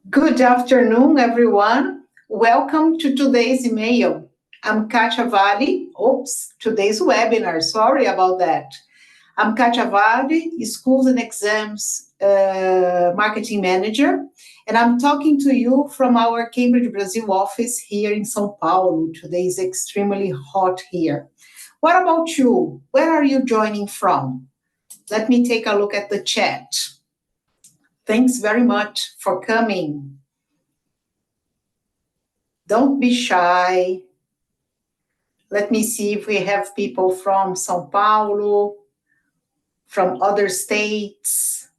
Good afternoon, everyone. Welcome to today's email. I'm Katia Valli. Today's webinar. Sorry about that. I'm Katia Valli, Schools and Exams Marketing Manager, and I'm talking to you from our Cambridge, Brazil office here in São Paulo. Today is extremely hot here. What about you? Where are you joining from? Let me take a look at the chat. Thanks very much for coming. Don't be shy. Let me see if we have people from São Paulo, from other states.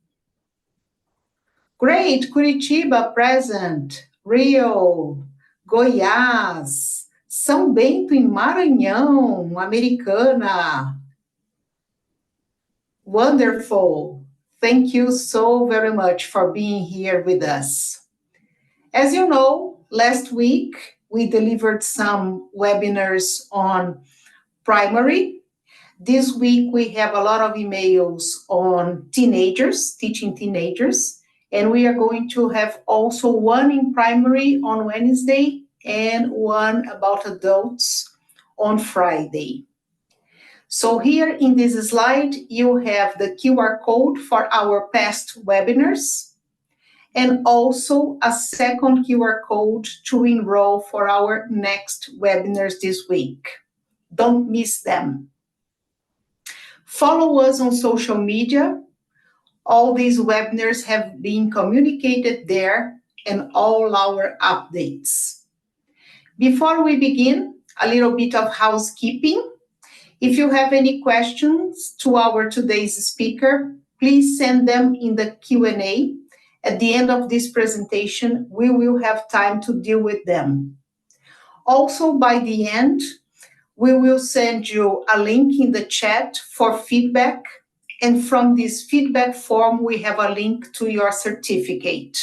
Great, Curitiba present, Rio, Goiás, São Bento em Maranhão, Americana. Wonderful. Thank you so very much for being here with us. As you know, last week we delivered some webinars on primary. This week we have a lot of emails on teenagers, teaching teenagers, and we are going to have also one in primary on Wednesday and one about adults on Friday. So here in this slide, you have the QR code for our past webinars, and also a second QR code to enroll for our next webinars this week. Don't miss them. Follow us on social media. All these webinars have been communicated there and all our updates. Before we begin, a little bit of housekeeping. If you have any questions to our today's speaker, please send them in the Q&A. At the end of this presentation, we will have time to deal with them. Also, by the end, we will send you a link in the chat for feedback, and from this feedback form, we have a link to your certificate.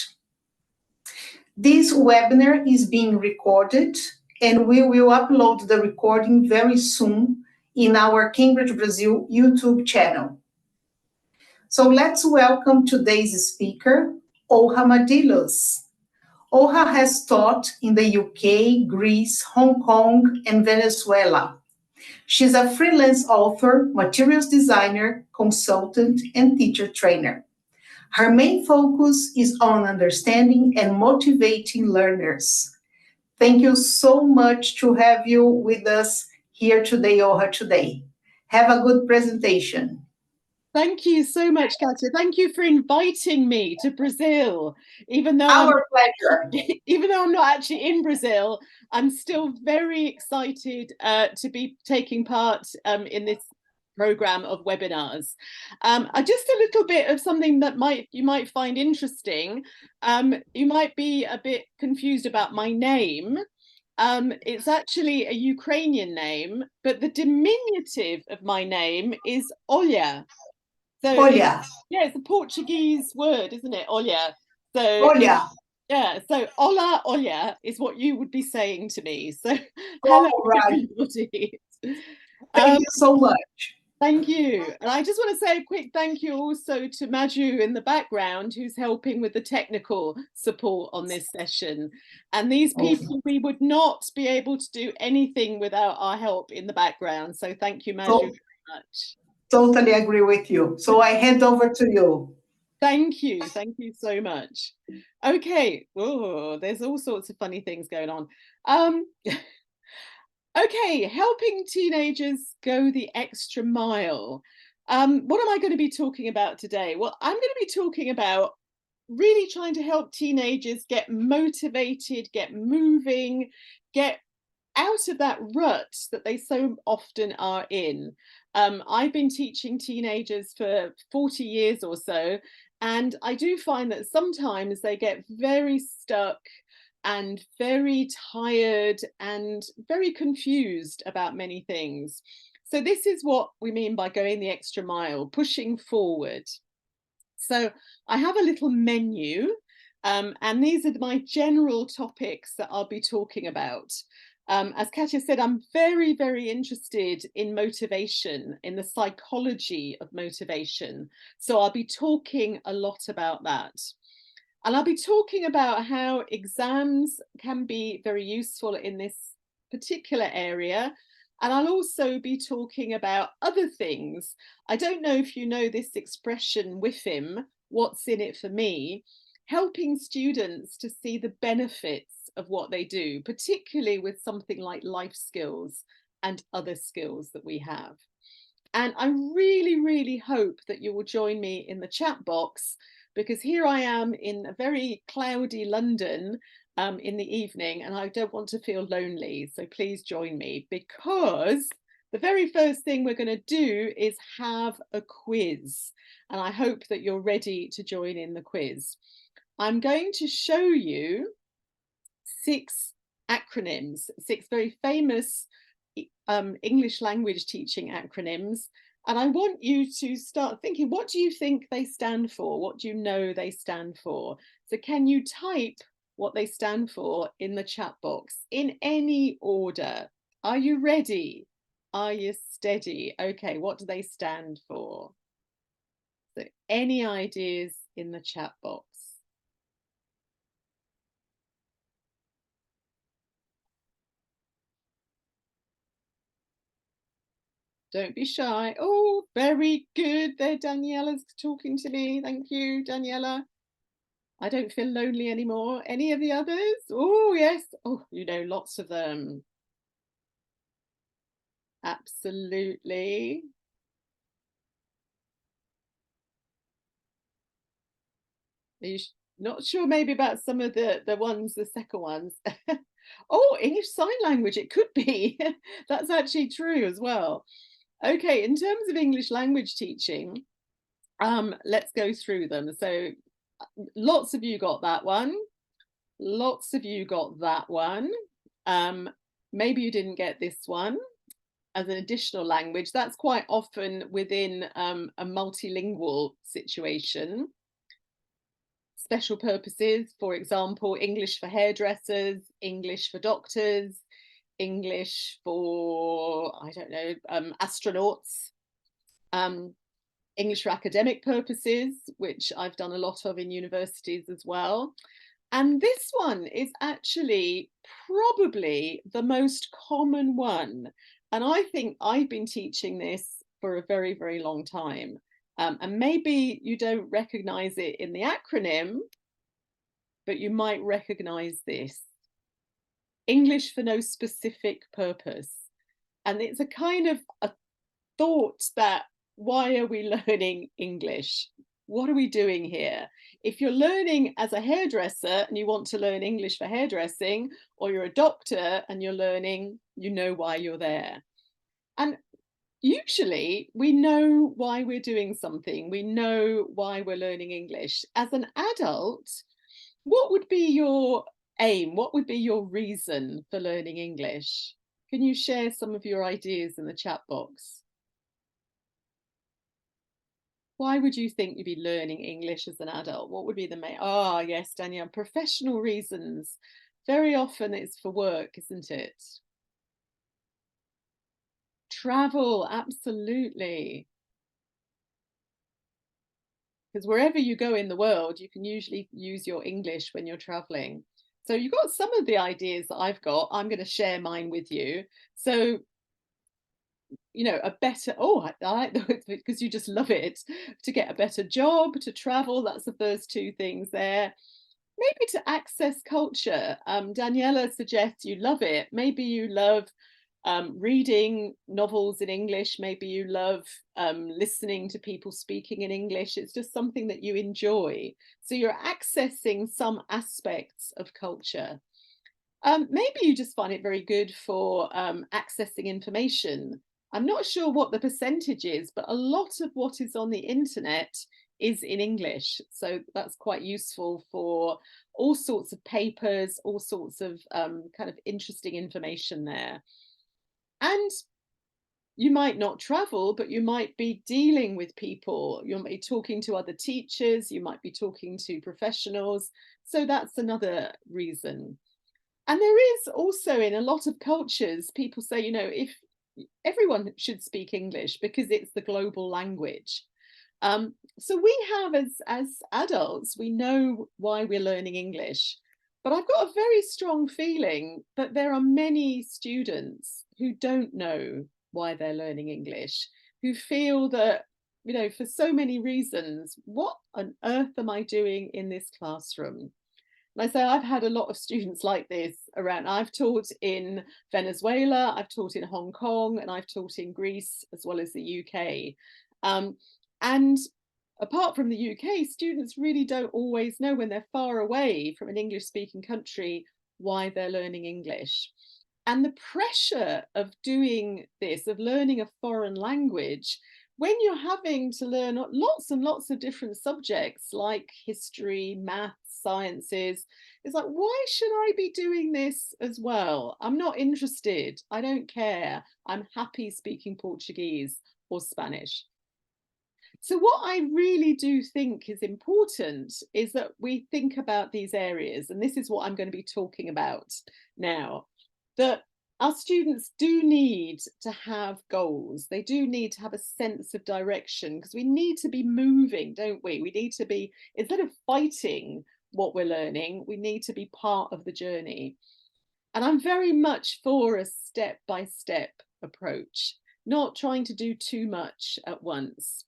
This webinar is being recorded, and we will upload the recording very soon in our Cambridge, Brazil YouTube channel. So let's welcome today's speaker, Olha Madylus. Olha has taught in the UK, Greece, Hong Kong, and Venezuela. She's a freelance author, materials designer, consultant, and teacher trainer. Her main focus is on understanding and motivating learners. Thank you so much to have you with us here today, Olha, today. Have a good presentation. Thank you so much, Katia. Thank you for inviting me to Brazil. Even though pleasure. Even though I'm not actually in Brazil, I'm still very excited to be taking part in this program of webinars. Just a little bit of something that you might find interesting. You might be a bit confused about my name. It's actually a Ukrainian name, but the diminutive of my name is Olha. So Olha. It's a Portuguese word, isn't it? Olha. So Olha. Yeah, so Olá, Olha is what you would be saying to me. So hello, everybody. Thank you so much. Thank you. And I just want to say a quick thank you also to Maju in the background, who's helping with the technical support on this session. And these people, we would not be able to do anything without our help in the background. So thank you, Maju, very much. Totally agree with you. So I hand over to you. Thank you so much. Okay, there's all sorts of funny things going on. Okay, helping teenagers go the extra mile. What am I going to be talking about today? Well, I'm going to be talking about really trying to help teenagers get motivated, get moving, get out of that rut that they so often are in. I've been teaching teenagers for 40 years or so, and I do find that sometimes they get very stuck and very tired and very confused about many things. So this is what we mean by going the extra mile, pushing forward. So I have a little menu, and these are my general topics that I'll be talking about. As Katia said, I'm very, very interested in motivation, in the psychology of motivation. So I'll be talking a lot about that. And I'll be talking about how exams can be very useful in this particular area. And I'll also be talking about other things. I don't know if you know this expression, with him, what's in it for me, helping students to see the benefits of what they do, particularly with something like life skills and other skills that we have. And I really, really hope that you will join me in the chat box, because here I am in a very cloudy London in the evening, and I don't want to feel lonely. So please join me, because the very first thing we're going to do is have a quiz. And I hope that you're ready to join in the quiz. I'm going to show you 6 acronyms, 6 very famous English language teaching acronyms. And I want you to start thinking, what do you think they stand for? What do you know they stand for? So can you type what they stand for in the chat box in any order? Are you ready? Are you steady? Okay, what do they stand for? So any ideas in the chat box? Don't be shy. Oh, very good. There, Daniela's talking to me. Thank you, Daniela. I don't feel lonely anymore. Any of the others? Oh, yes. Oh, you know, lots of them. Absolutely. Are you not sure maybe about some of the ones, the second ones? Oh, English Sign Language, it could be. That's actually true as well. Okay, in terms of English language teaching, let's go through them. So lots of you got that one. Lots of you got that one. Maybe you didn't get this one as an additional language. That's quite often within a multilingual situation. Special purposes, for example, English for hairdressers, English for doctors, English for, I don't know, astronauts, English for academic purposes, which I've done a lot of in universities as well. And this one is actually probably the most common one. And I think I've been teaching this for a very, very long time. And maybe you don't recognize it in the acronym, but you might recognize this. English for no specific purpose. And it's a kind of a thought that, why are we learning English? What are we doing here? If you're learning as a hairdresser and you want to learn English for hairdressing, or you're a doctor and you're learning, you know why you're there. And usually we know why we're doing something. We know why we're learning English. As an adult, what would be your aim? What would be your reason for learning English? Can you share some of your ideas in the chat box? Why would you think you'd be learning English as an adult? What would be the main? Ah, yes, Danielle, professional reasons. Very often it's for work, isn't it? Travel, absolutely. Because wherever you go in the world, you can usually use your English when you're traveling. So you've got some of the ideas that I've got. I'm going to share mine with you. So, you know, a better, oh, I like those because you just love it, to get a better job, to travel. That's the first 2 things there. Maybe to access culture. Daniela suggests you love it. Maybe you love reading novels in English. Maybe you love listening to people speaking in English. It's just something that you enjoy. So you're accessing some aspects of culture. Maybe you just find it very good for accessing information. I'm not sure what the percentage is, but a lot of what is on the internet is in English. So that's quite useful for all sorts of papers, all sorts of kind of interesting information there. And you might not travel, but you might be dealing with people. You might be talking to other teachers. You might be talking to professionals. So that's another reason. And there is also, in a lot of cultures, people say, you know, if everyone should speak English because it's the global language. So we have, as adults, we know why we're learning English, but I've got a very strong feeling that there are many students who don't know why they're learning English, who feel that, you know, for so many reasons, what on earth am I doing in this classroom? And I say I've had a lot of students like this around. I've taught in Venezuela, I've taught in Hong Kong, and I've taught in Greece as well as the UK. And apart from the UK, students really don't always know when they're far away from an English speaking country why they're learning English. And the pressure of doing this, of learning a foreign language, when you're having to learn lots and lots of different subjects like history, maths, sciences, it's like, why should I be doing this as well? I'm not interested. I don't care. I'm happy speaking Portuguese or Spanish. So what I really do think is important is that we think about these areas, and this is what I'm going to be talking about now, that our students do need to have goals. They do need to have a sense of direction, because we need to be moving, don't we? We need to be, instead of fighting what we're learning, we need to be part of the journey. And I'm very much for a step-by-step approach, not trying to do too much at once.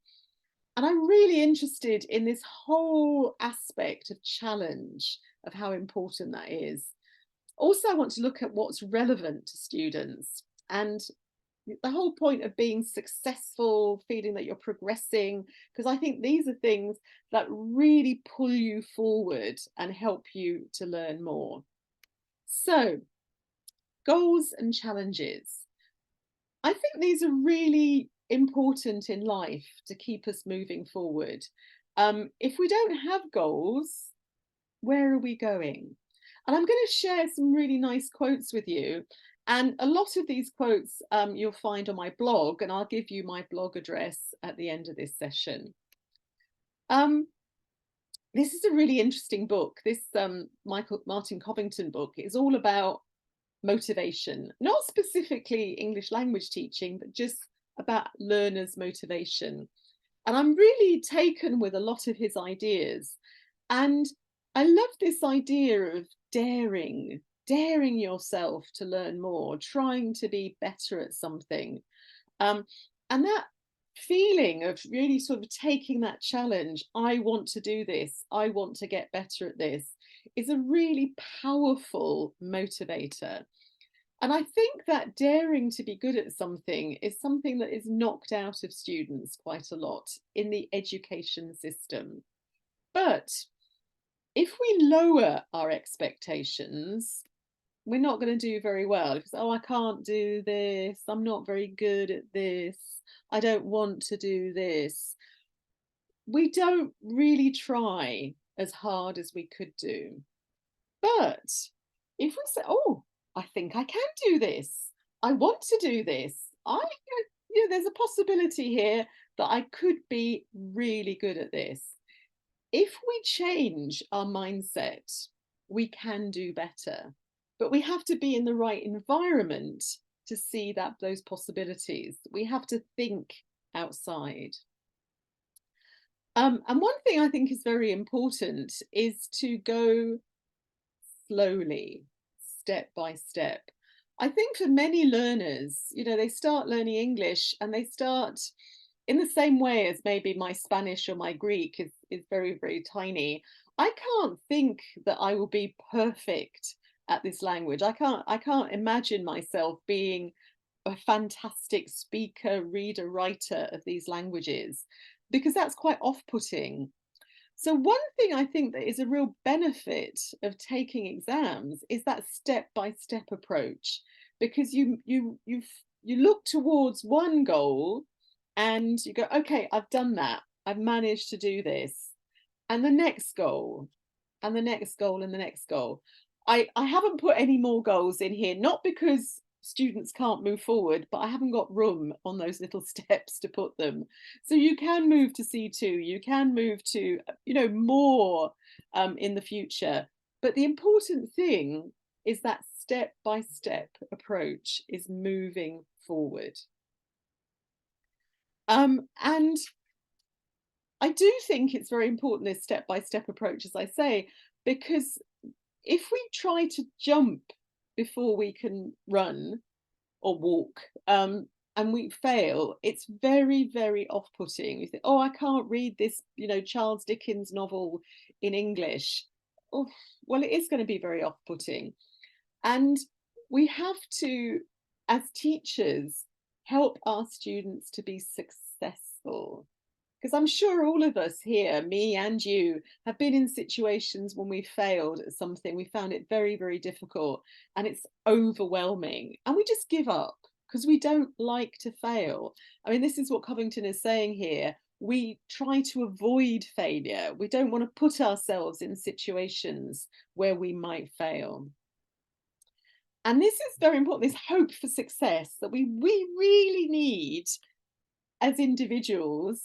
And I'm really interested in this whole aspect of challenge, of how important that is. Also, I want to look at what's relevant to students, and the whole point of being successful, feeling that you're progressing, because I think these are things that really pull you forward and help you to learn more. So, goals and challenges. I think these are really important in life to keep us moving forward. If we don't have goals, where are we going? And I'm going to share some really nice quotes with you. And a lot of these quotes you'll find on my blog, and I'll give you my blog address at the end of this session. This is a really interesting book. This Martin Covington book is all about motivation, not specifically English language teaching, but just about learners' motivation. And I'm really taken with a lot of his ideas. And I love this idea of daring yourself to learn more, trying to be better at something. And that feeling of really sort of taking that challenge, I want to do this, I want to get better at this, is a really powerful motivator. And I think that daring to be good at something is something that is knocked out of students quite a lot in the education system. But if we lower our expectations, we're not going to do very well. If it's, oh, I can't do this, I'm not very good at this, I don't want to do this, we don't really try as hard as we could do. But if we say, oh, I think I can do this, I want to do this, there's a possibility here that I could be really good at this. If we change our mindset, we can do better, but we have to be in the right environment to see those possibilities. We have to think outside. And one thing I think is very important is to go slowly, step by step. I think for many learners, they start learning English and they start in the same way as maybe my Spanish or my Greek is very, very tiny. I can't think that I will be perfect at this language. I can't imagine myself being a fantastic speaker, reader, writer of these languages, because that's quite off-putting. So one thing I think that is a real benefit of taking exams is that step-by-step approach, because you look towards one goal and you go, okay, I've done that, I've managed to do this, and the next goal, and the next goal, and the next goal. I haven't put any more goals in here, not because students can't move forward, but I haven't got room on those little steps to put them. So you can move to C2, you can move to, more in the future. But the important thing is that step-by-step approach is moving forward. And I do think it's very important, this step-by-step approach, as I say, because if we try to jump before we can run or walk, and we fail, it's very, very off-putting. You think, oh, I can't read this, Charles Dickens novel in English. Oh, well, it is going to be very off-putting. And we have to, as teachers, help our students to be successful. Because I'm sure all of us here, me and you, have been in situations when we failed at something. We found it very, very difficult and it's overwhelming. And we just give up because we don't like to fail. I mean, this is what Covington is saying here. We try to avoid failure. We don't want to put ourselves in situations where we might fail. And this is very important, this hope for success that we really need as individuals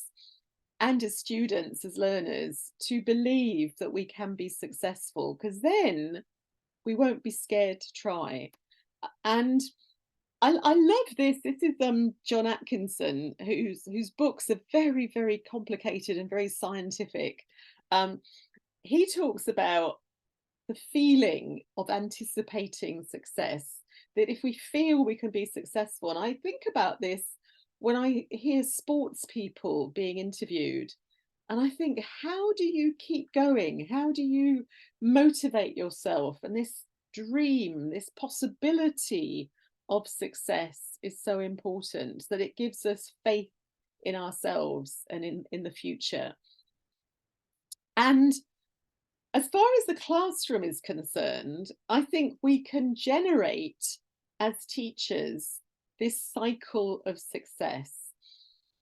and as students, as learners, to believe that we can be successful, because then we won't be scared to try. And I love this. This is John Atkinson, whose books are very, very complicated and very scientific. He talks about the feeling of anticipating success, that if we feel we can be successful, and I think about this when I hear sports people being interviewed, and I think, how do you keep going? How do you motivate yourself? And this dream, this possibility of success is so important, that it gives us faith in ourselves and in the future. And as far as the classroom is concerned, I think we can generate, as teachers, this cycle of success.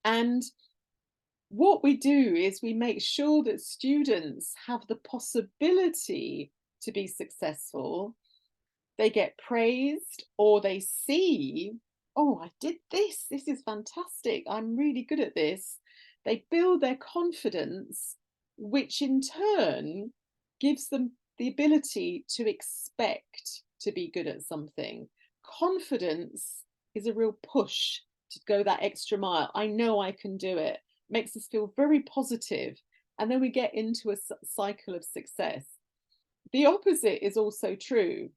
And what we do is we make sure that students have the possibility to be successful. They get praised, or they see, oh, I did this. This is fantastic. I'm really good at this. They build their confidence, which in turn gives them the ability to expect to be good at something. Confidence is a real push to go that extra mile. I know I can do it. Makes us feel very positive, and then we get into a cycle of success. The opposite is also true.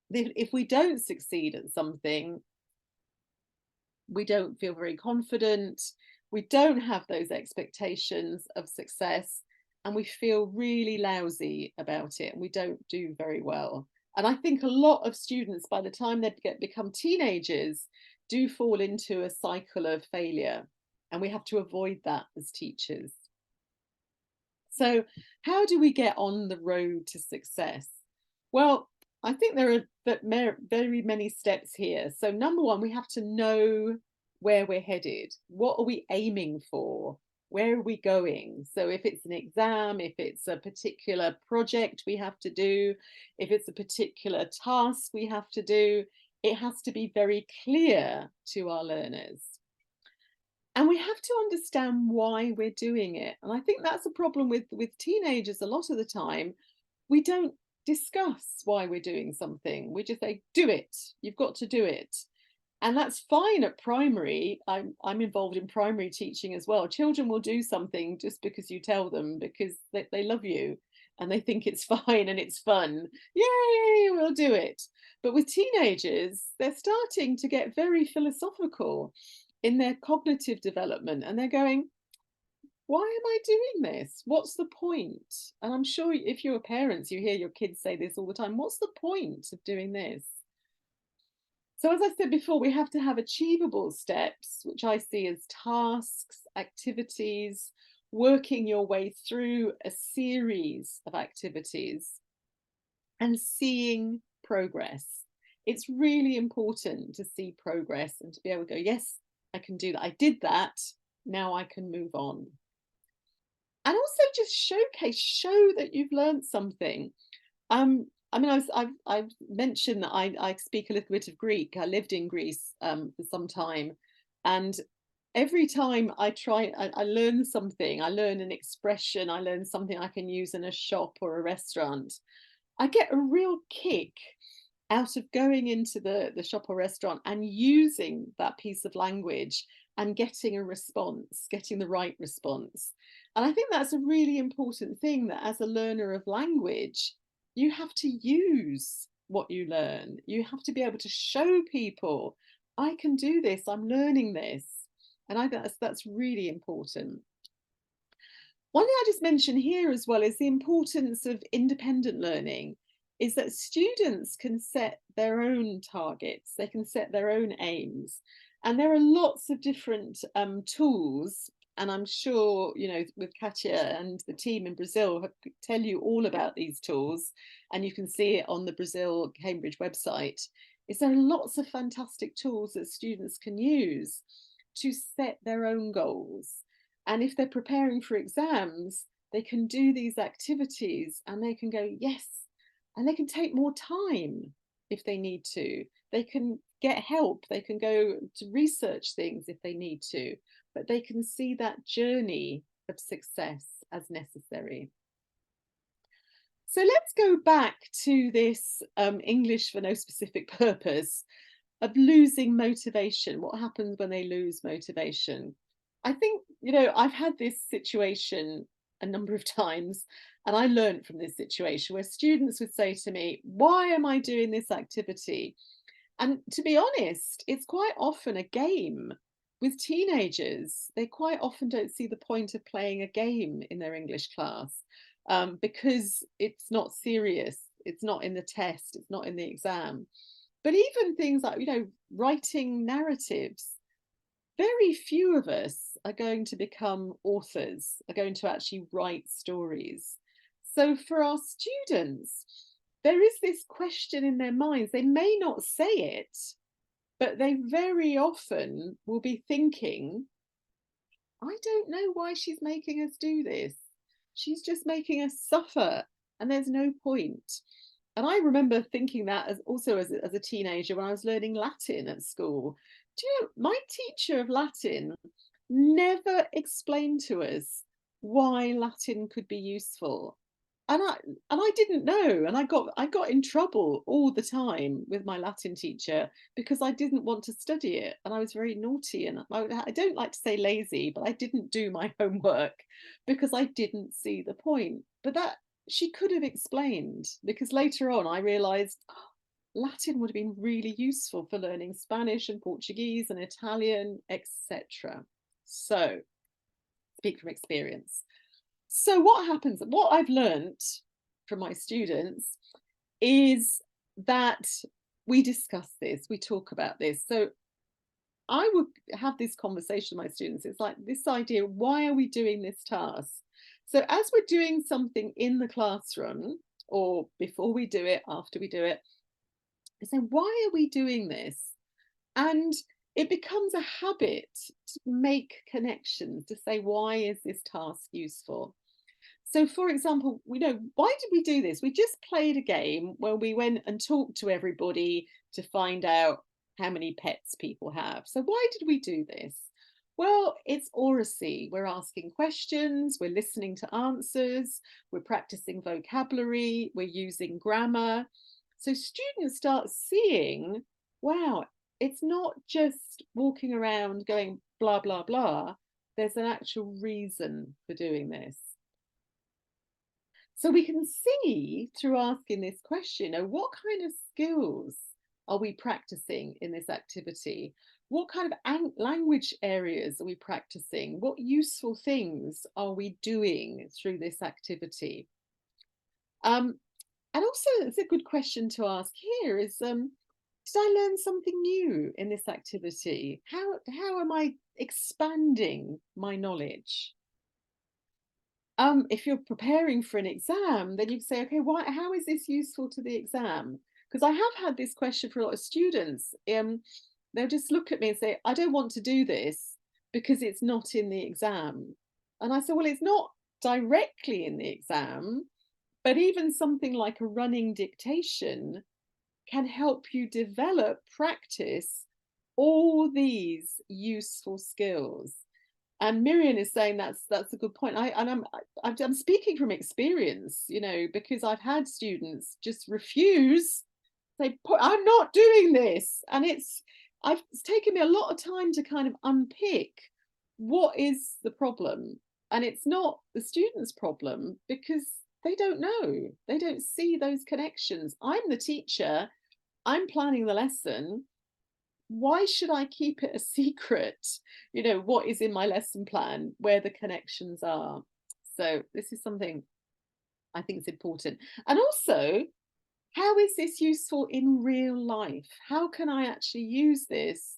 If we don't succeed at something, we don't feel very confident, we don't have those expectations of success, and we feel really lousy about it, and we don't do very well. And I think a lot of students, by the time they become teenagers, do fall into a cycle of failure, and we have to avoid that as teachers. So how do we get on the road to success? Well, I think there are very many steps here. So number one, we have to know where we're headed. What are we aiming for? Where are we going? So if it's an exam, if it's a particular project we have to do, if it's a particular task we have to do, it has to be very clear to our learners. And we have to understand why we're doing it. And I think that's a problem with teenagers a lot of the time. We don't discuss why we're doing something. We just say, do it. You've got to do it. And that's fine at primary. I'm involved in primary teaching as well. Children will do something just because you tell them, because they love you and they think it's fine and it's fun. Yay, we'll do it. But with teenagers, they're starting to get very philosophical in their cognitive development, and they're going, why am I doing this? What's the point? And I'm sure if you're parents, you hear your kids say this all the time. What's the point of doing this? So as I said before, we have to have achievable steps, which I see as tasks, activities, working your way through a series of activities and seeing progress. It's really important to see progress and to be able to go, yes, I can do that. I did that. Now I can move on. And also just show that you've learned something. I mean, I've mentioned that I speak a little bit of Greek. I lived in Greece for some time, and every time I learn something, I learn an expression, I learn something I can use in a shop or a restaurant, I get a real kick out of going into the shop or restaurant and using that piece of language and getting a response, getting the right response. And I think that's a really important thing, that as a learner of language, you have to use what you learn. You have to be able to show people, I can do this, I'm learning this. And I think that's really important. One thing I just mention here as well is the importance of independent learning, is that students can set their own targets, they can set their own aims. And there are lots of different tools, and I'm sure, you know, with Katia and the team in Brazil tell you all about these tools, and you can see it on the Brazil Cambridge website. Is there are lots of fantastic tools that students can use to set their own goals. And if they're preparing for exams, they can do these activities and they can go, yes, and they can take more time if they need to. They can get help, they can go to research things if they need to, but they can see that journey of success as necessary. So let's go back to this English for no specific purpose of losing motivation. What happens when they lose motivation? I think, you know, I've had this situation a number of times, and I learned from this situation where students would say to me, why am I doing this activity? And to be honest, it's quite often a game. With teenagers, they quite often don't see the point of playing a game in their English class because it's not serious, it's not in the test, it's not in the exam. But even things like, you know, writing narratives, very few of us are going to become authors, are going to actually write stories. So for our students, there is this question in their minds. They may not say it, but they very often will be thinking, I don't know why she's making us do this. She's just making us suffer, and there's no point. And I remember thinking that as a teenager when I was learning Latin at school. Do you know, my teacher of Latin never explained to us why Latin could be useful. And I didn't know, and I got in trouble all the time with my Latin teacher because I didn't want to study it, and I was very naughty, and I don't like to say lazy, but I didn't do my homework because I didn't see the point. But that she could have explained, because later on I realized Latin would have been really useful for learning Spanish and Portuguese and Italian, etc. So, speak from experience. So what happens, what I've learned from my students is that we discuss this, we talk about this. So I would have this conversation with my students. It's like this idea, why are we doing this task? So as we're doing something in the classroom, or before we do it, after we do it, I say, why are we doing this? And it becomes a habit to make connections, to say, why is this task useful? So, for example, we know, why did we do this? We just played a game where we went and talked to everybody to find out how many pets people have. So why did we do this? Well, it's oracy. We're asking questions, we're listening to answers, we're practicing vocabulary, we're using grammar. So students start seeing, wow, it's not just walking around going blah, blah, blah. There's an actual reason for doing this. So we can see through asking this question, what kind of skills are we practicing in this activity? What kind of language areas are we practicing? What useful things are we doing through this activity? And also, it's a good question to ask here is, did I learn something new in this activity? How am I expanding my knowledge? If you're preparing for an exam, then you say, okay, how is this useful to the exam? Because I have had this question for a lot of students. They'll just look at me and say, I don't want to do this because it's not in the exam. And I say, well, it's not directly in the exam, but even something like a running dictation can help you develop, practice all these useful skills. And Miriam is saying that's a good point. I'm speaking from experience, you know, because I've had students just refuse, say, I'm not doing this, and it's taken me a lot of time to kind of unpick what is the problem. And it's not the student's problem because they don't know. They don't see those connections. I'm the teacher. I'm planning the lesson. Why should I keep it a secret? You know, what is in my lesson plan, where the connections are. So this is something I think is important. And also, how is this useful in real life? How can I actually use this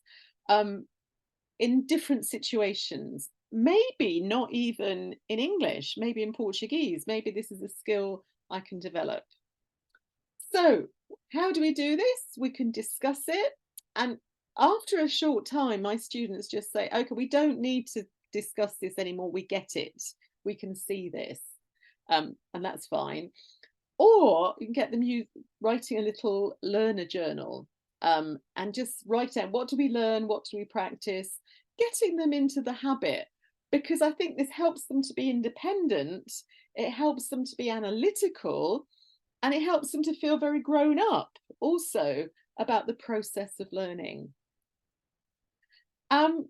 in different situations? Maybe not even in English, maybe in Portuguese. Maybe this is a skill I can develop. So how do we do this? We can discuss it. And after a short time, my students just say, okay, we don't need to discuss this anymore. We get it. We can see this. And that's fine. Or you can get them writing a little learner journal and just write down, what do we learn? What do we practice? Getting them into the habit, because I think this helps them to be independent. It helps them to be analytical, and it helps them to feel very grown up also about the process of learning. So I'm going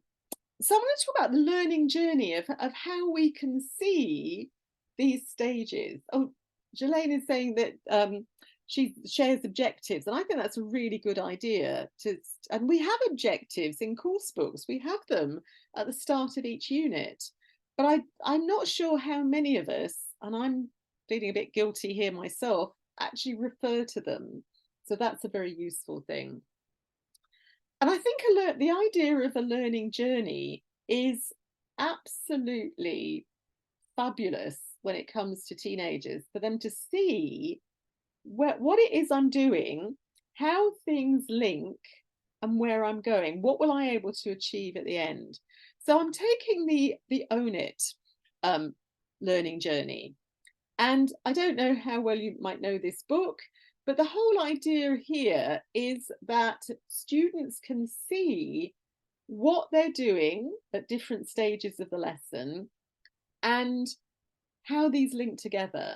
to talk about the learning journey of how we can see these stages. Oh, Jelaine is saying that she shares objectives, and I think that's a really good idea. And we have objectives in course books. We have them at the start of each unit, but I'm not sure how many of us, and I'm feeling a bit guilty here myself, actually refer to them. So that's a very useful thing. And I think the idea of a learning journey is absolutely fabulous when it comes to teenagers, for them to see what it is I'm doing, how things link, and where I'm going. What will I able to achieve at the end? So I'm taking the Own It learning journey. And I don't know how well you might know this book, but the whole idea here is that students can see what they're doing at different stages of the lesson and how these link together.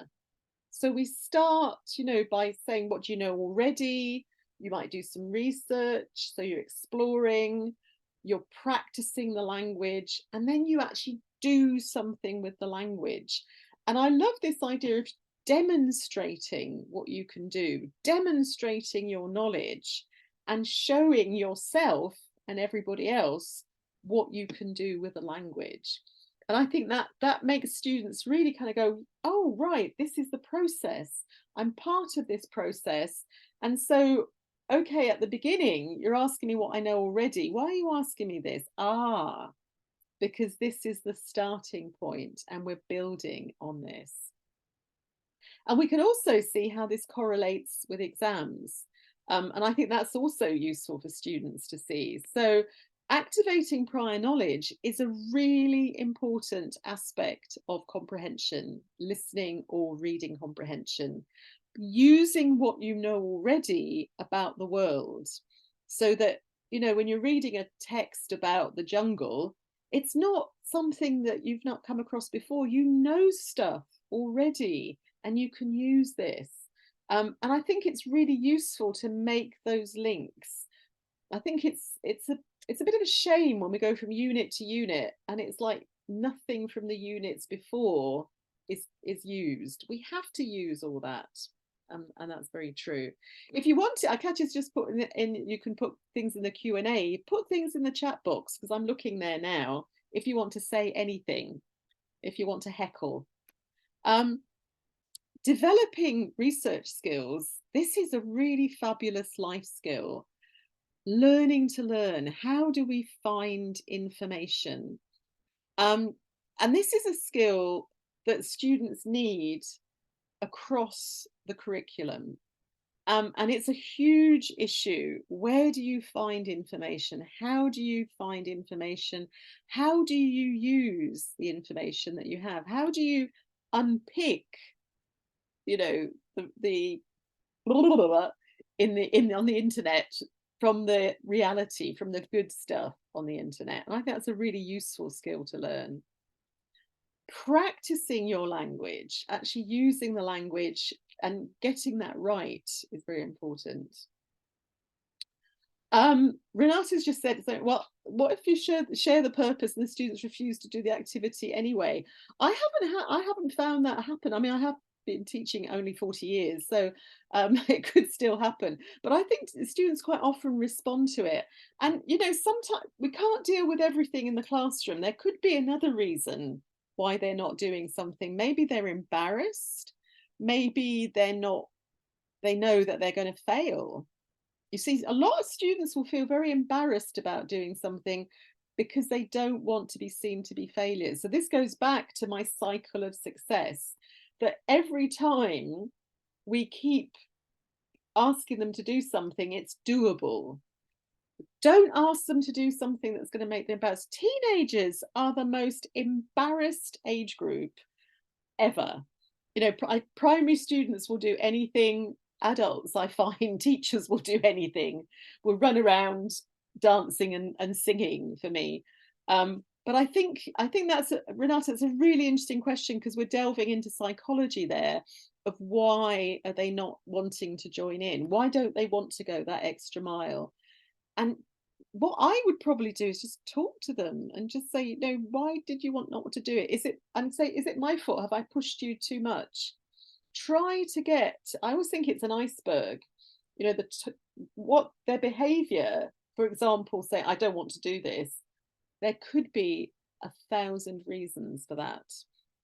So we start, you know, by saying, what do you know already? You might do some research. So you're exploring, you're practicing the language, and then you actually do something with the language. And I love this idea of demonstrating what you can do, demonstrating your knowledge and showing yourself and everybody else what you can do with the language. And I think that makes students really kind of go, oh, right, this is the process. I'm part of this process. And so, okay, at the beginning, you're asking me what I know already. Why are you asking me this? Because this is the starting point and we're building on this. And we can also see how this correlates with exams. And I think that's also useful for students to see. So activating prior knowledge is a really important aspect of comprehension, listening or reading comprehension, using what you know already about the world, so that, you know, when you're reading a text about the jungle, it's not something that you've not come across before. You know stuff already, and you can use this. And I think it's really useful to make those links. I think it's a bit of a shame when we go from unit to unit and it's like nothing from the units before is used. We have to use all that. And that's very true. If you want to, Katya's just put in, you can put things in the Q&A, put things in the chat box, because I'm looking there now, if you want to say anything, if you want to heckle. Developing research skills, this is a really fabulous life skill. Learning to learn. How do we find information? And this is a skill that students need across the curriculum. And it's a huge issue. Where do you find information? How do you find information? How do you use the information that you have? How do you unpick, you know, the on the internet from the reality, from the good stuff on the internet? And I think that's a really useful skill to learn. Practicing your language, actually using the language and getting that right is very important. Renata's just said, so, well, what if you share the purpose and the students refuse to do the activity anyway? I haven't found that happen. I mean, I have been teaching only 40 years, so it could still happen. But I think students quite often respond to it. And, sometimes we can't deal with everything in the classroom. There could be another reason why they're not doing something. Maybe they're embarrassed. Maybe they know that they're going to fail. You see, a lot of students will feel very embarrassed about doing something because they don't want to be seen to be failures. So this goes back to my cycle of success, that every time we keep asking them to do something, it's doable. Don't ask them to do something that's going to make them embarrassed. Teenagers are the most embarrassed age group ever. Primary students will do anything. Adults, I find, teachers will do anything, will run around dancing and singing for me. But I think that's Renata, it's a really interesting question, because we're delving into psychology there of why are they not wanting to join in? Why don't they want to go that extra mile? And what I would probably do is just talk to them and just say, why did you not want to do it? Is it my fault? Have I pushed you too much? Try to get, I always think it's an iceberg, what their behavior, for example, say, I don't want to do this. There could be 1,000 reasons for that.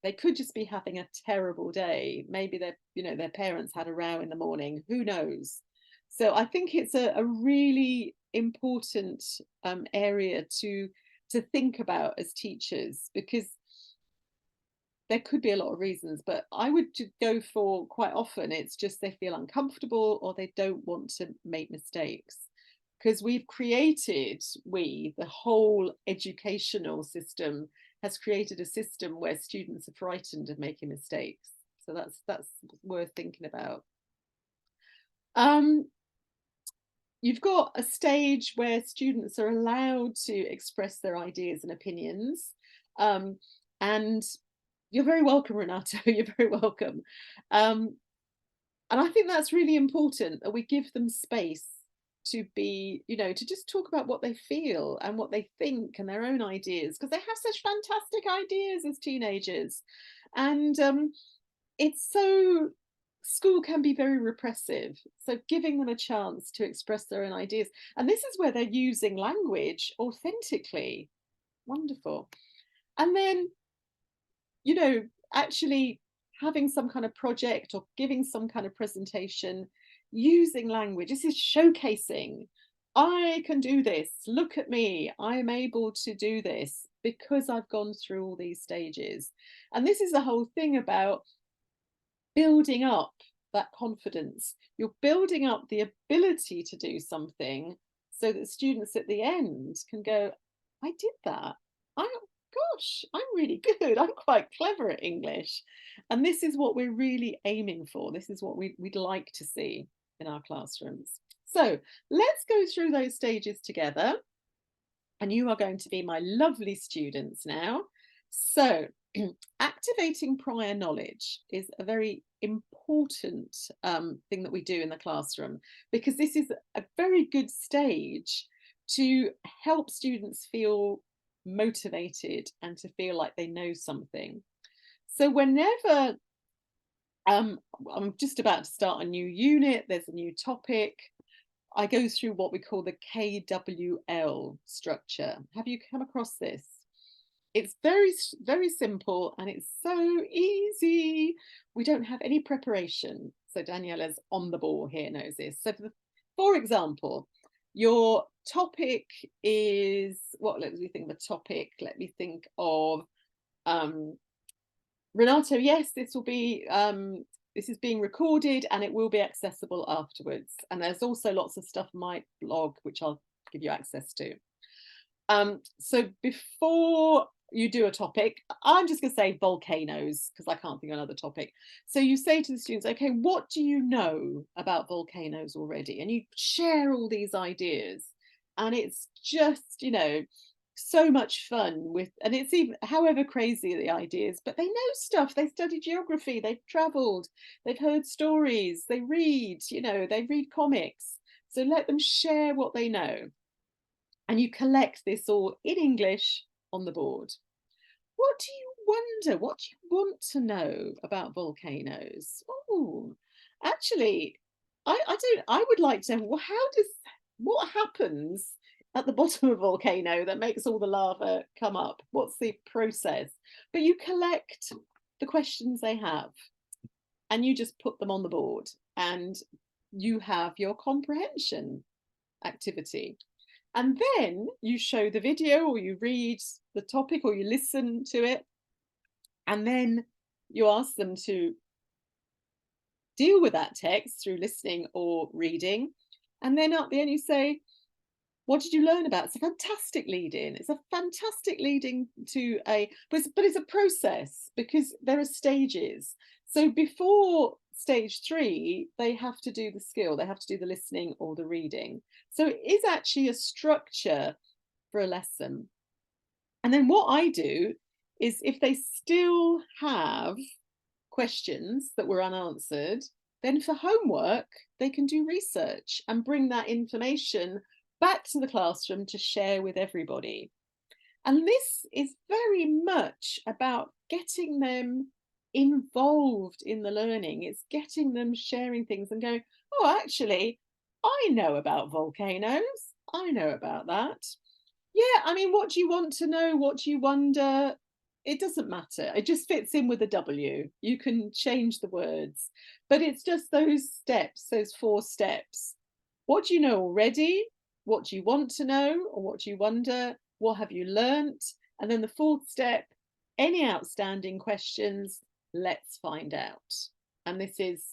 They could just be having a terrible day. Maybe their parents had a row in the morning, who knows? So I think it's a really important area to think about as teachers, because there could be a lot of reasons, but I would go for, quite often, it's just they feel uncomfortable or they don't want to make mistakes. Because the whole educational system has created a system where students are frightened of making mistakes. So that's worth thinking about. You've got a stage where students are allowed to express their ideas and opinions. And you're very welcome, Renato. You're very welcome. And I think that's really important, that we give them space to be, to just talk about what they feel and what they think and their own ideas, because they have such fantastic ideas as teenagers. And school can be very repressive. So giving them a chance to express their own ideas. And this is where they're using language authentically. Wonderful. And then, actually having some kind of project or giving some kind of presentation using language. This is showcasing. I can do this. Look at me. I'm able to do this because I've gone through all these stages. And this is the whole thing about building up that confidence. You're building up the ability to do something so that students at the end can go, I did that. Gosh, I'm really good. I'm quite clever at English. And this is what we're really aiming for. This is what we'd like to see in our classrooms. So let's go through those stages together. And you are going to be my lovely students now. So activating prior knowledge is a very important thing that we do in the classroom, because this is a very good stage to help students feel motivated and to feel like they know something. So whenever I'm just about to start a new unit, there's a new topic, I go through what we call the KWL structure. Have you come across this? It's very, very simple and it's so easy. We don't have any preparation. So Daniela's on the ball here, knows this. So for example, your topic is, what, let me think of a topic. Let me think of, Renato, yes, this will be, this is being recorded and it will be accessible afterwards. And there's also lots of stuff on my blog, which I'll give you access to. So before you do a topic, I'm just going to say volcanoes, because I can't think of another topic. So you say to the students, okay, what do you know about volcanoes already? And you share all these ideas. And it's just, so much fun with, and it's even, however crazy the ideas, but they know stuff. They study geography, they've traveled, they've heard stories, they read, they read comics. So let them share what they know. And you collect this all in English on the board. What do you wonder? What do you want to know about volcanoes? Oh, actually, I would like to know, well, what happens at the bottom of a volcano that makes all the lava come up? What's the process? But you collect the questions they have and you just put them on the board and you have your comprehension activity. And then you show the video or you read the topic or you listen to it. And then you ask them to deal with that text through listening or reading. And then at the end you say, what did you learn about? It's a fantastic lead in. It's a fantastic leading to but it's a process because there are stages. So before stage 3, they have to do the skill, they have to do the listening or the reading. So it is actually a structure for a lesson. And then what I do is if they still have questions that were unanswered, then for homework, they can do research and bring that information back to the classroom to share with everybody. And this is very much about getting them involved in the learning. It's getting them sharing things and going, oh, actually, I know about volcanoes. I know about that. Yeah, I mean, what do you want to know? What do you wonder? It doesn't matter. It just fits in with a W. You can change the words, but it's just those steps, those 4 steps. What do you know already? What do you want to know? Or what do you wonder? What have you learnt? And then the 4th step, any outstanding questions, let's find out. And this is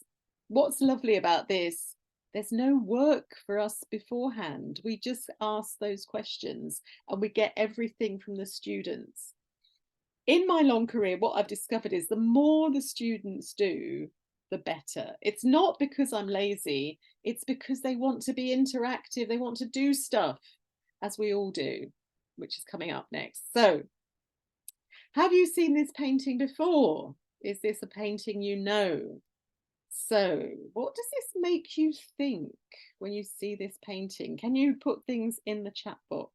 what's lovely about this. There's no work for us beforehand. We just ask those questions and we get everything from the students. In my long career, what I've discovered is the more the students do, the better. It's not because I'm lazy, it's because they want to be interactive, they want to do stuff, as we all do, which is coming up next. So, have you seen this painting before? Is this a painting you know? So, what does this make you think when you see this painting? Can you put things in the chat box?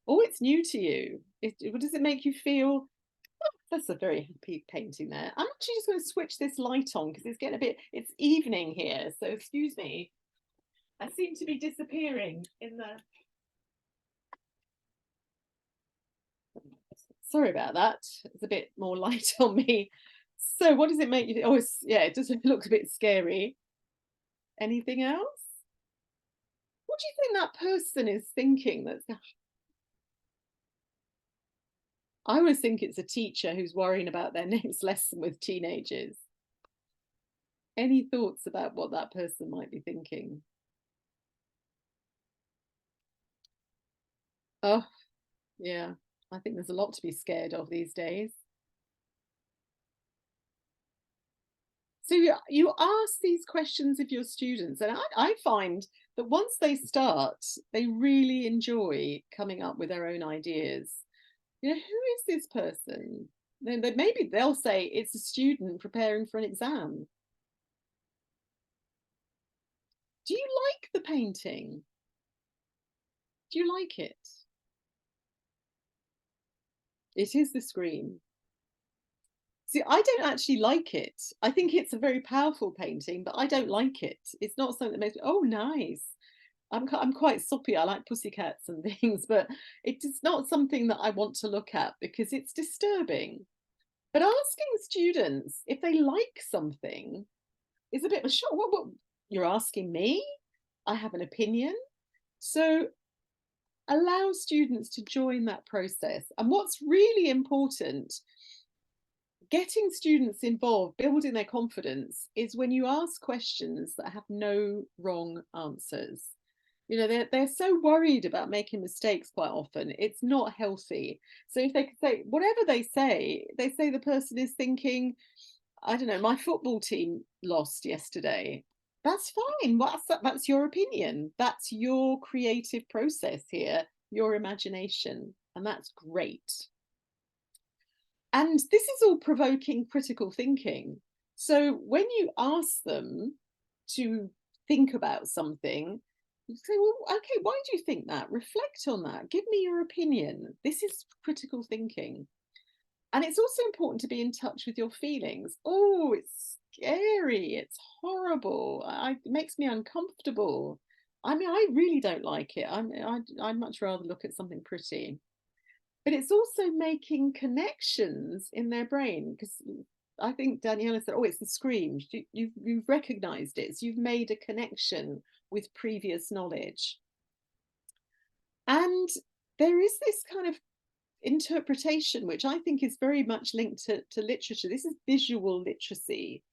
Oh, it's new to you. What does it make you feel? Oh, that's a very happy painting there. I'm actually just going to switch this light on because it's getting a bit, it's evening here. So excuse me. I seem to be disappearing in the... Sorry about that. It's a bit more light on me. So what does it make you? Oh, it does look a bit scary. Anything else? What do you think that person is thinking? I always think it's a teacher who's worrying about their next lesson with teenagers. Any thoughts about what that person might be thinking? Oh, yeah, I think there's a lot to be scared of these days. So you ask these questions of your students, and I find that once they start, they really enjoy coming up with their own ideas. You know, who is this person? Then maybe they'll say it's a student preparing for an exam. Do you like the painting? Do you like it? It is the scream. See, I don't actually like it. I think it's a very powerful painting, but I don't like it. It's not something that makes me, oh, nice. I'm quite soppy. I like pussycats and things, but it's not something that I want to look at because it's disturbing. But asking students if they like something is a bit of a shock. What you're asking me? I have an opinion. So allow students to join that process. And what's really important, getting students involved, building their confidence, is when you ask questions that have no wrong answers. You know, they're so worried about making mistakes quite often. It's not healthy. So if they could say whatever they say the person is thinking, I don't know, my football team lost yesterday. That's fine. That's your opinion. That's your creative process here, your imagination, and that's great. And this is all provoking critical thinking. So when you ask them to think about something, You say, well, okay, why do you think that? Reflect on that. Give me your opinion. This is critical thinking. And it's also important to be in touch with your feelings. Oh, it's scary. It's horrible. It makes me uncomfortable. I mean, I really don't like it. I'd much rather look at something pretty. But it's also making connections in their brain, because I think Daniela said, oh, it's the screams. You've recognized it. So you've made a connection with previous knowledge. And there is this kind of interpretation, which I think is very much linked to literature. This is visual literacy.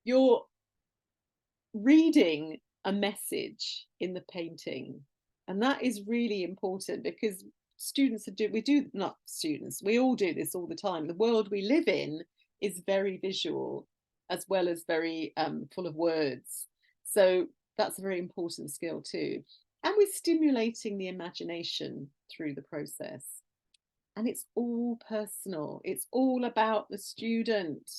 You're reading a message in the painting. And that is really important, because we all do this all the time. The world we live in is very visual, as well as very full of words. So that's a very important skill too. And we're stimulating the imagination through the process. And it's all personal. It's all about the student.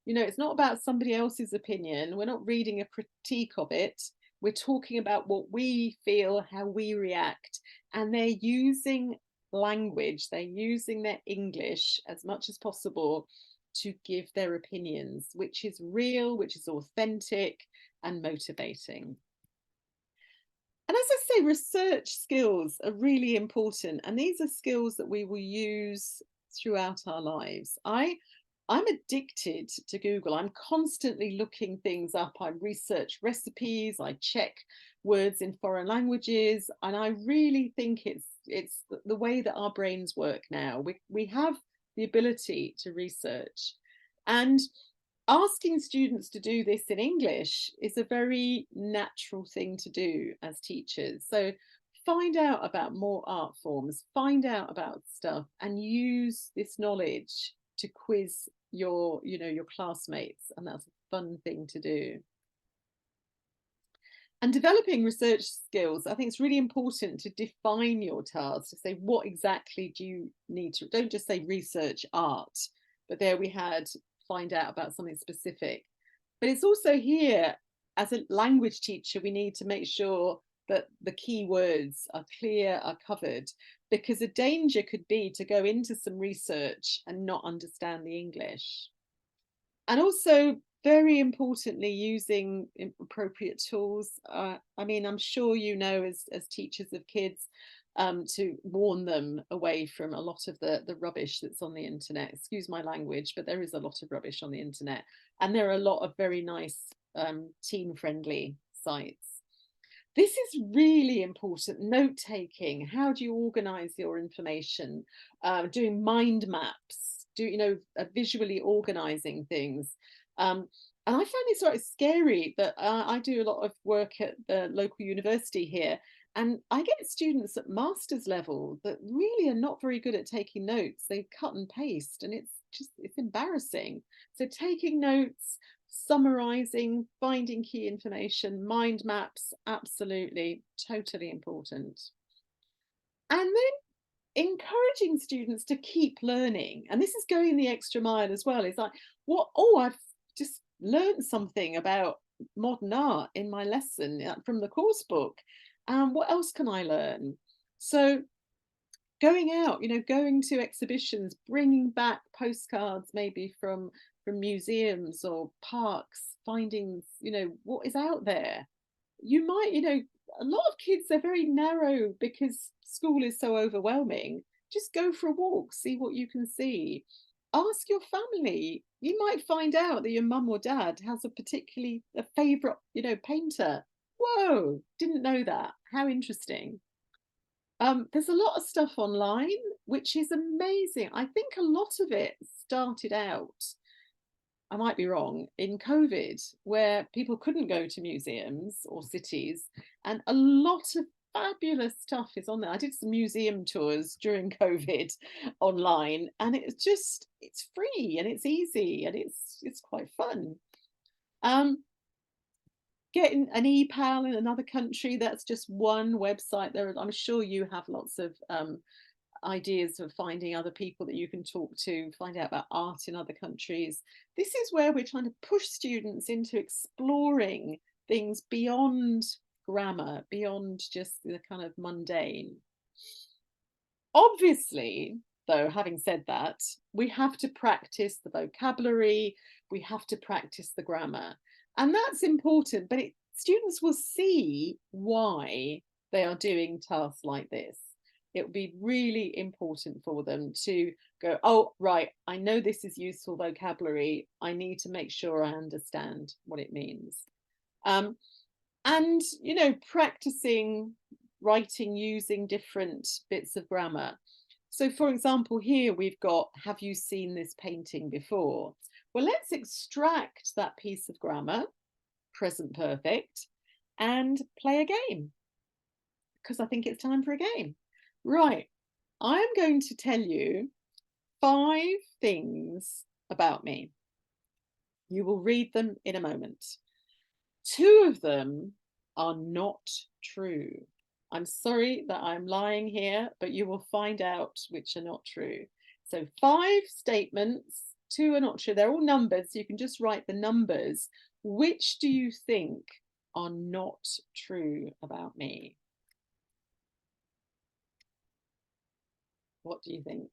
You know, it's not about somebody else's opinion. We're not reading a critique of it. We're talking about what we feel, how we react. And they're using language, they're using their English as much as possible to give their opinions, which is real, which is authentic and motivating. And as I say, research skills are really important. And these are skills that we will use throughout our lives. I'm addicted to Google. I'm constantly looking things up. I research recipes, I check words in foreign languages. And I really think it's the way that our brains work now. We have the ability to research. And asking students to do this in English is a very natural thing to do as teachers. So find out about more art forms, find out about stuff, and use this knowledge to quiz your classmates. And that's a fun thing to do. And developing research skills, I think it's really important to define your task, to say what exactly do you need to, don't just say research art, but there we had find out about something specific. But it's also here, as a language teacher, we need to make sure that the key words are clear, are covered, because a danger could be to go into some research and not understand the English. And also, very importantly, using appropriate tools. I mean, I'm sure you know, as teachers of kids, to warn them away from a lot of the rubbish that's on the internet. Excuse my language, but there is a lot of rubbish on the internet. And there are a lot of very nice teen-friendly sites. This is really important. Note-taking. How do you organize your information? Doing mind maps, visually organizing things. And I find it sort of scary that I do a lot of work at the local university here. And I get students at master's level that really are not very good at taking notes. They cut and paste, and it's embarrassing. So taking notes, summarizing, finding key information, mind maps, absolutely, totally important. And then encouraging students to keep learning. And this is going the extra mile as well. It's like, I've just learned something about modern art in my lesson from the course book. What else can I learn? So going out, going to exhibitions, bringing back postcards maybe from museums or parks, finding, what is out there. You might, a lot of kids, they're very narrow because school is so overwhelming. Just go for a walk, see what you can see. Ask your family. You might find out that your mum or dad has a favorite, painter. Whoa, didn't know that. How interesting. There's a lot of stuff online, which is amazing. I think a lot of it started out, I might be wrong, in COVID, where people couldn't go to museums or cities, and a lot of fabulous stuff is on there. I did some museum tours during COVID online, and it's free and it's easy and it's quite fun. Getting an e-pal in another country, that's just one website. I'm sure you have lots of ideas of finding other people that you can talk to, find out about art in other countries. This is where we're trying to push students into exploring things beyond grammar beyond just the kind of mundane. Obviously, though, having said that, we have to practice the vocabulary, we have to practice the grammar, and that's important, but students will see why they are doing tasks like this. It will be really important for them to go, oh, right, I know this is useful vocabulary. I need to make sure I understand what it means. And, you know, practicing writing using different bits of grammar. So, for example, here we've got, have you seen this painting before? Well, let's extract that piece of grammar, present perfect, and play a game, because I think it's time for a game. Right, I'm going to tell you 5 things about me. You will read them in a moment. 2 of them are not true. I'm sorry that I'm lying here, but you will find out which are not true. So 5 statements, 2 are not true. They're all numbers, so you can just write the numbers. Which do you think are not true about me? What do you think?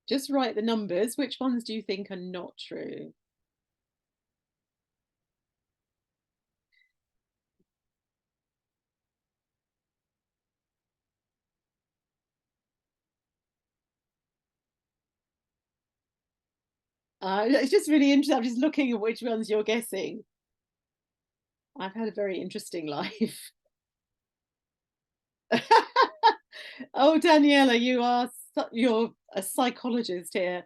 Just write the numbers. Which ones do you think are not true? It's just really interesting. I'm just looking at which ones you're guessing. I've had a very interesting life. Oh, Daniela, you're a psychologist here.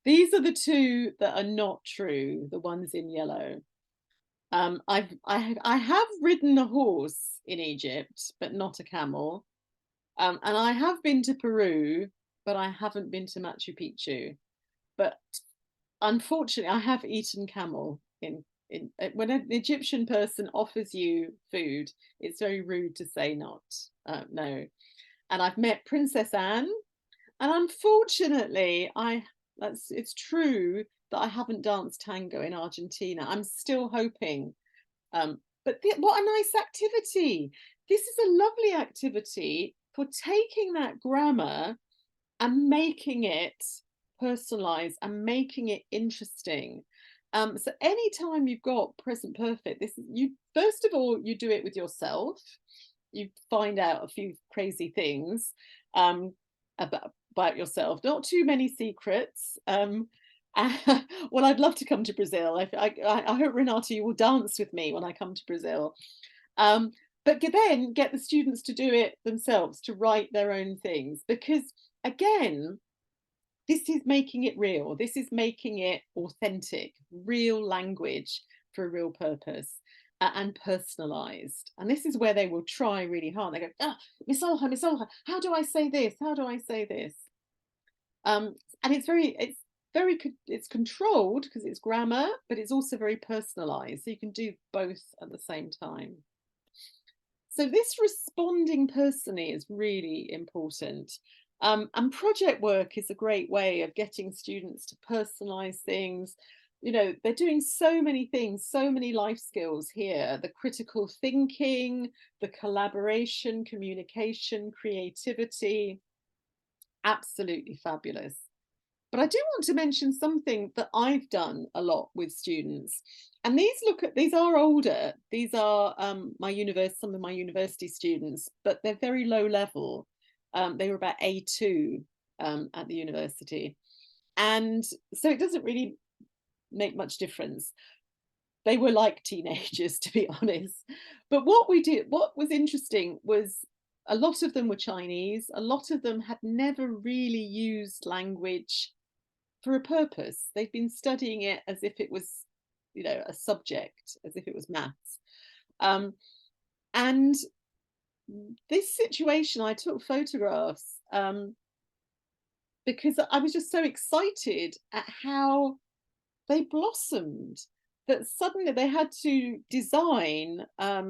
These are the 2 that are not true, the ones in yellow. I have ridden a horse in Egypt, but not a camel. And I have been to Peru, but I haven't been to Machu Picchu. But unfortunately, I have eaten camel when an Egyptian person offers you food, it's very rude to say not, no. And I've met Princess Anne, and unfortunately, it's true that I haven't danced tango in Argentina. I'm still hoping. But what a nice activity. This is a lovely activity for taking that grammar and making it personalized and making it interesting. So anytime you've got present perfect, first of all, you do it with yourself. You find out a few crazy things about yourself, not too many secrets. Well, I'd love to come to Brazil. I hope, Renata, you will dance with me when I come to Brazil. But then get the students to do it themselves, to write their own things, because again, this is making it real. This is making it authentic, real language for a real purpose, and personalized. And this is where they will try really hard. They go, Miss Olha, how do I say this? How do I say this? And it's controlled because it's grammar, but it's also very personalized. So you can do both at the same time. So this responding personally is really important. And project work is a great way of getting students to personalize things. You know, they're doing so many things, so many life skills here, the critical thinking, the collaboration, communication, creativity, absolutely fabulous. But I do want to mention something that I've done a lot with students. And these are older. These are some of my university students, but they're very low level. They were about A2 at the university. And so it doesn't really make much difference. They were like teenagers, to be honest. But what was interesting was a lot of them were Chinese. A lot of them had never really used language for a purpose. They've been studying it as if it was, you know, a subject, as if it was maths. And this situation, I took photographs because I was just so excited at how they blossomed, that suddenly they had to design a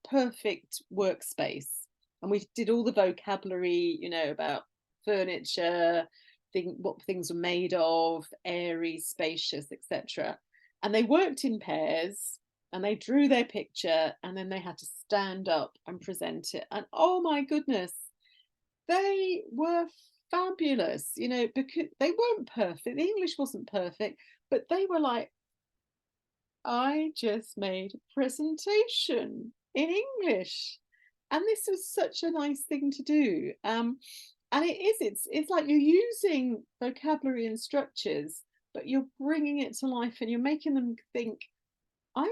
perfect workspace. And we did all the vocabulary, you know, about furniture, what things were made of, airy, spacious, etc. And they worked in pairs and they drew their picture and then they had to stand up and present it. And oh my goodness, they were fabulous, you know, because they weren't perfect. The English wasn't perfect, but they were like, I just made a presentation in English. And this was such a nice thing to do. And it's like you're using vocabulary and structures, but you're bringing it to life and you're making them think, I've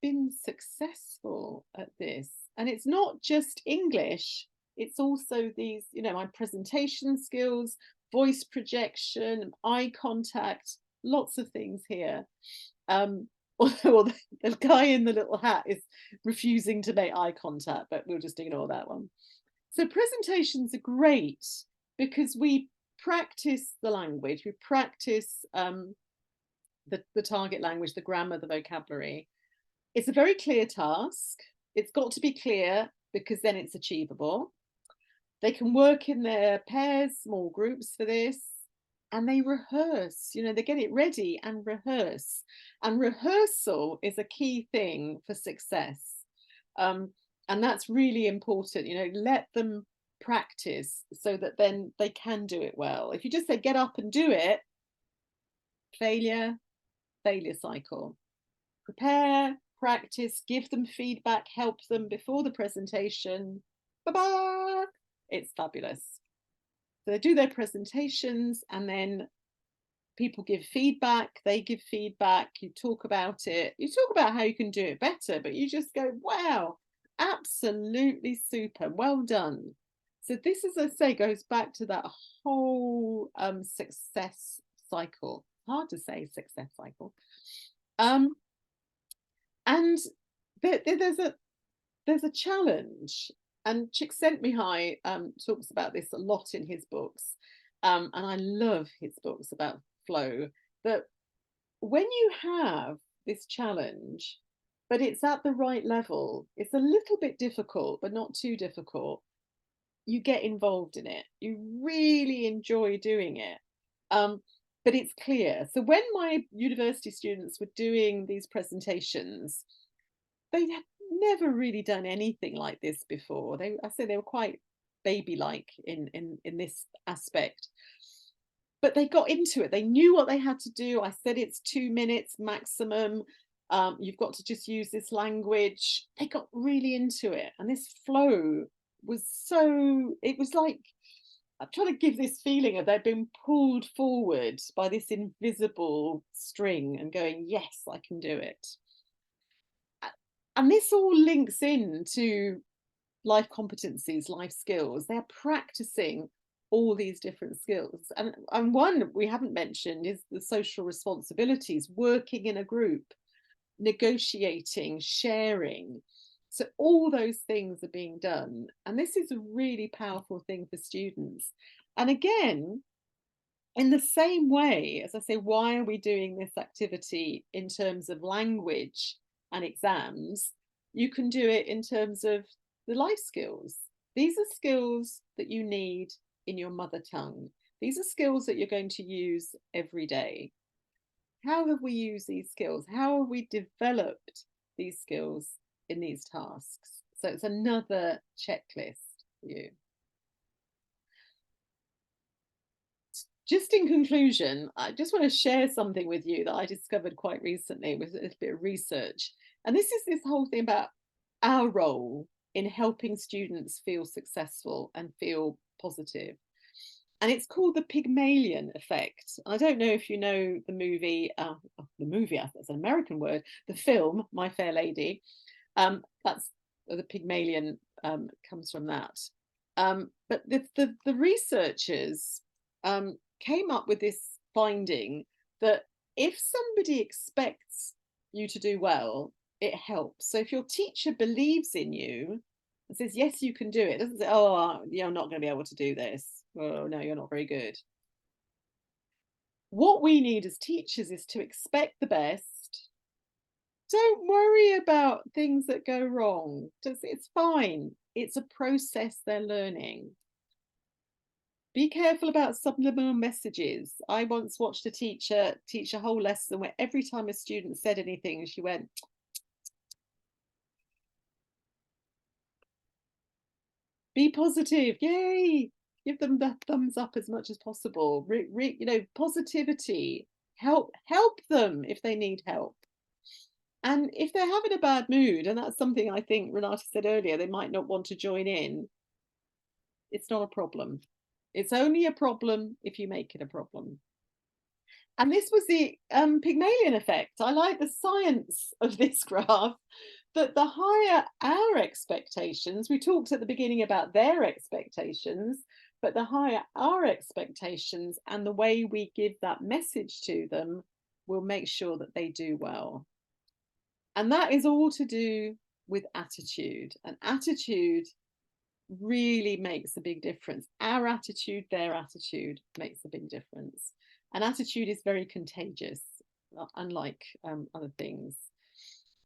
been successful at this. And it's not just English, it's also these, you know, my presentation skills, voice projection, eye contact, lots of things here. Well, the guy in the little hat is refusing to make eye contact, but we'll just ignore that one. So presentations are great because we practice the language, we practice the target language, the grammar, the vocabulary. It's a very clear task. It's got to be clear because then it's achievable. They can work in their pairs, small groups for this, and they rehearse, you know, they get it ready and rehearse. And rehearsal is a key thing for success. And that's really important, you know, let them practice so that then they can do it well. If you just say, get up and do it, failure cycle. Prepare, practice, give them feedback, help them before the presentation. Bye-bye. It's fabulous. So they do their presentations and then people give feedback, they give feedback, you talk about it, you talk about how you can do it better, but you just go, wow, absolutely super, well done. So this, as I say, goes back to that whole success cycle. Hard to say, success cycle. And there's a challenge, and Csikszentmihalyi talks about this a lot in his books, and I love his books about flow, that when you have this challenge, but it's at the right level, it's a little bit difficult, but not too difficult, you get involved in it. You really enjoy doing it. But it's clear. So when my university students were doing these presentations, they had never really done anything like this before. I say they were quite baby-like in this aspect. But they got into it. They knew what they had to do. I said it's 2 minutes maximum. You've got to just use this language. They got really into it. And this flow was so, it was like, I'm trying to give this feeling of they've been pulled forward by this invisible string and going, yes, I can do it. And this all links into life competencies, life skills. They're practicing all these different skills. And one we haven't mentioned is the social responsibilities, working in a group, negotiating, sharing. So all those things are being done. And this is a really powerful thing for students. And again, in the same way, as I say, why are we doing this activity in terms of language and exams? You can do it in terms of the life skills. These are skills that you need in your mother tongue. These are skills that you're going to use every day. How have we used these skills? How have we developed these skills in these tasks? So it's another checklist for you. Just in conclusion, I just want to share something with you that I discovered quite recently with a bit of research. And this is this whole thing about our role in helping students feel successful and feel positive. And it's called the Pygmalion Effect. I don't know if you know the movie, that's an American word, the film, My Fair Lady. That's the Pygmalion comes from that. But the researchers came up with this finding that if somebody expects you to do well, it helps. So if your teacher believes in you and says, yes, you can do it, doesn't say, oh, you're not going to be able to do this. Oh, no, you're not very good. What we need as teachers is to expect the best. Don't worry about things that go wrong. It's fine. It's a process they're learning. Be careful about subliminal messages. I once watched a teacher teach a whole lesson where every time a student said anything, she went, be positive, yay! Give them the thumbs up as much as possible. You know, positivity. Help them if they need help. And if they're having a bad mood, and that's something I think Renata said earlier, they might not want to join in. It's not a problem. It's only a problem if you make it a problem. And this was the Pygmalion effect. I like the science of this graph, that the higher our expectations, we talked at the beginning about their expectations, but the higher our expectations and the way we give that message to them will make sure that they do well. And that is all to do with attitude. And attitude really makes a big difference. Our attitude, their attitude makes a big difference. And attitude is very contagious, unlike other things.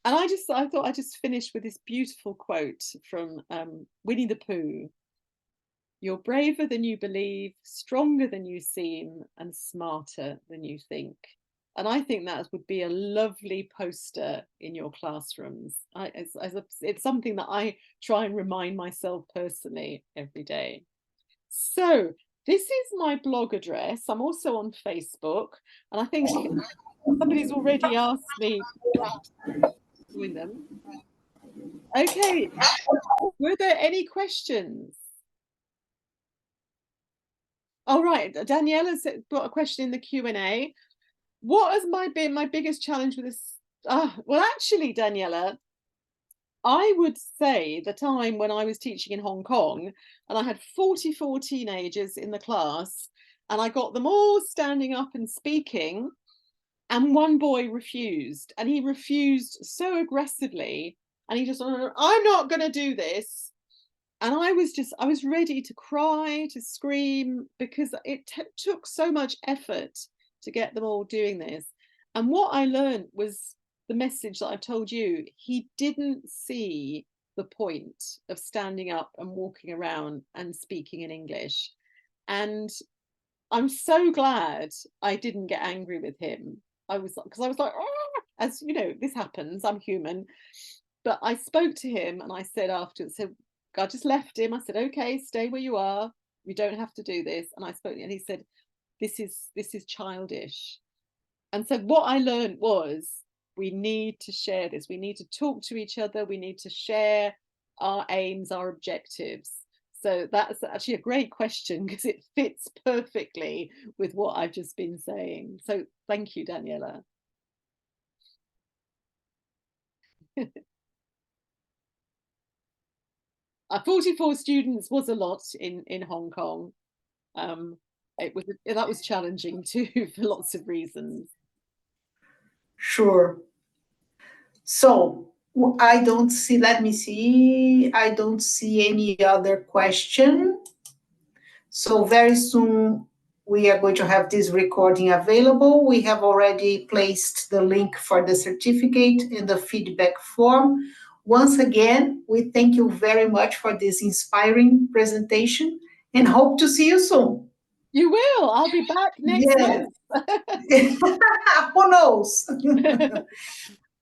And I thought I'd just finish with this beautiful quote from Winnie the Pooh. You're braver than you believe, stronger than you seem, and smarter than you think. And I think that would be a lovely poster in your classrooms. It's something that I try and remind myself personally every day. So this is my blog address. I'm also on Facebook, and I think somebody's already asked me to join them. Okay, were there any questions? All right, Daniela's got a question in the Q&A. What has been my biggest challenge with this? Well, actually, Daniela, I would say the time when I was teaching in Hong Kong and I had 44 teenagers in the class and I got them all standing up and speaking, and one boy refused, and he refused so aggressively, and he just, I'm not going to do this. And I was ready to cry, to scream, because it took so much effort to get them all doing this. And what I learned was the message that I've told you. He didn't see the point of standing up and walking around and speaking in English. And I'm so glad I didn't get angry with him. Because I was like, oh, as you know, this happens, I'm human. But I spoke to him and I said afterwards, so I just left him. I said, okay, stay where you are. You don't have to do this. And I spoke, and he said, this is childish. And so what I learned was, we need to share this. We need to talk to each other. We need to share our aims, our objectives. So that's actually a great question, because it fits perfectly with what I've just been saying. So thank you, Daniela. 44 students was a lot in Hong Kong. That was challenging too, for lots of reasons. Sure. So I don't see, let me see, I don't see any other question. So very soon we are going to have this recording available. We have already placed the link for the certificate in the feedback form. Once again, we thank you very much for this inspiring presentation and hope to see you soon. You will. I'll be back next month. Who knows?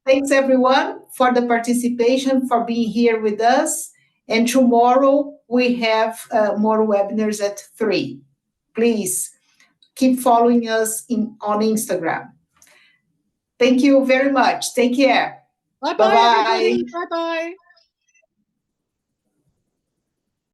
Thanks, everyone, for the participation, for being here with us. And tomorrow we have more webinars at 3. Please keep following us on Instagram. Thank you very much. Take care. Bye-bye, everybody. Bye-bye.